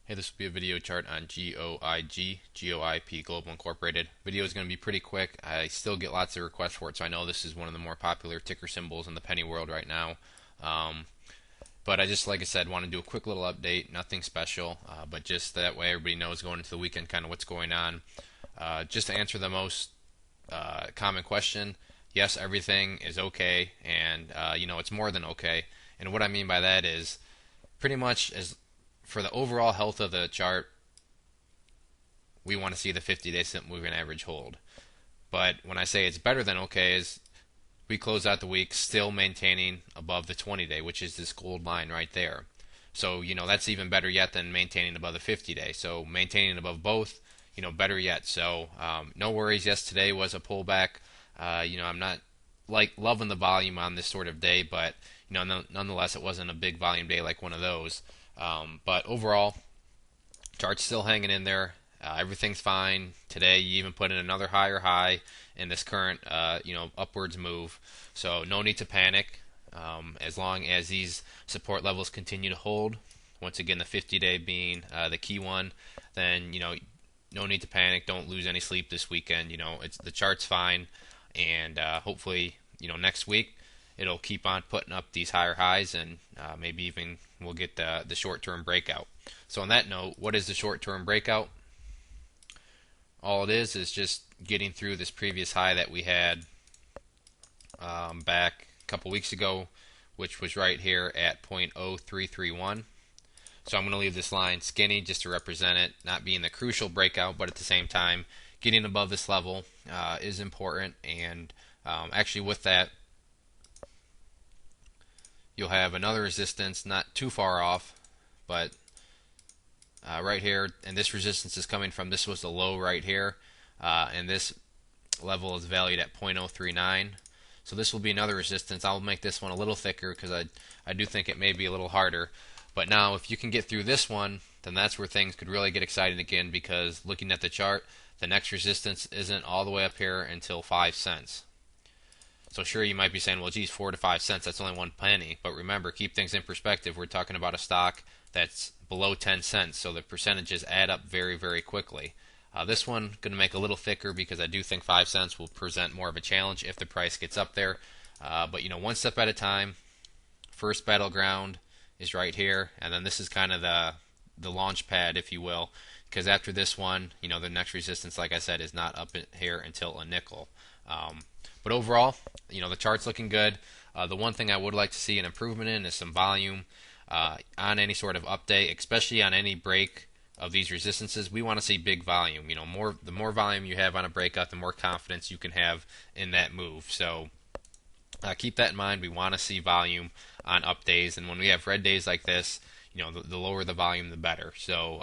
Hey, this will be a video chart on GOIG, GOIP Global Incorporated. Video is going to be pretty quick. I still get lots of requests for it, so I know this is one of the more popular ticker symbols in the penny world right now. But I just, like I said, want to do a quick little update. Nothing special, but just that way everybody knows going into the weekend kind of what's going on. Just to answer the most common question, yes, everything is okay, and it's more than okay. And what I mean by that is pretty much as for the overall health of the chart, we want to see the 50-day simple moving average hold. But when I say it's better than okay, is we close out the week still maintaining above the 20-day, which is this gold line right there. So that's even better yet than maintaining above the 50-day. So maintaining above both, better yet. So no worries. Yes, today was a pullback. I'm not like loving the volume on this sort of day, but nonetheless, it wasn't a big volume day like one of those. But overall, chart's still hanging in there. Everything's fine. Today, you even put in another higher high in this current, upwards move. So no need to panic. As long as these support levels continue to hold, once again, the 50-day being the key one, then no need to panic. Don't lose any sleep this weekend. The chart's fine, and hopefully, next week it'll keep on putting up these higher highs, and maybe even we'll get the short-term breakout. So on that note, what is the short-term breakout? All it is just getting through this previous high that we had back a couple weeks ago, which was right here at 0.0331. So I'm going to leave this line skinny just to represent it, not being the crucial breakout, but at the same time, getting above this level is important. And actually with that, you'll have another resistance not too far off, but right here, and this resistance is coming from, this was the low right here, and this level is valued at 0.039. So this will be another resistance. I'll make this one a little thicker because I do think it may be a little harder. But now if you can get through this one, then that's where things could really get exciting again, because looking at the chart, the next resistance isn't all the way up here until 5 cents. So sure, you might be saying, well, geez, 4 to 5 cents, that's only 1 penny. But remember, keep things in perspective. We're talking about a stock that's below 10 cents, so the percentages add up very, very quickly. This one going to make a little thicker because I do think 5 cents will present more of a challenge if the price gets up there. But one step at a time. First battleground is right here, and then this is kind of the launch pad, if you will, because after this one, the next resistance, like I said, is not up here until a nickel. But overall, the chart's looking good. The one thing I would like to see an improvement in is some volume on any sort of update, especially on any break of these resistances. We want to see big volume. The more volume you have on a breakout, the more confidence you can have in that move. So keep that in mind. We want to see volume on up days, and when we have red days like this, the lower the volume, the better. So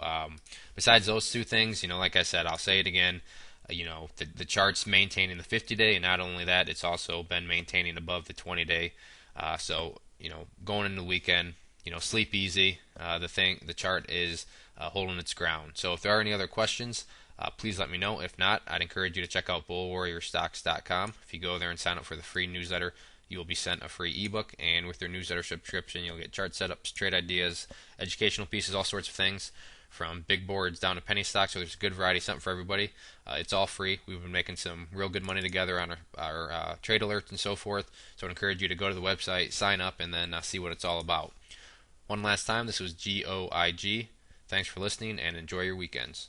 besides those two things, like I said, I'll say it again. The chart's maintaining the 50-day, and not only that, it's also been maintaining above the 20-day. So going into the weekend, sleep easy. The chart is holding its ground. So if there are any other questions, please let me know. If not, I'd encourage you to check out bullwarriorstocks.com. If you go there and sign up for the free newsletter, you will be sent a free ebook, and with your newsletter subscription, you'll get chart setups, trade ideas, educational pieces, all sorts of things, from big boards down to penny stocks. So there's a good variety, something for everybody. It's all free. We've been making some real good money together on our trade alerts and so forth. So I'd encourage you to go to the website, sign up, and then see what it's all about. One last time, this was GOIG. Thanks for listening, and enjoy your weekends.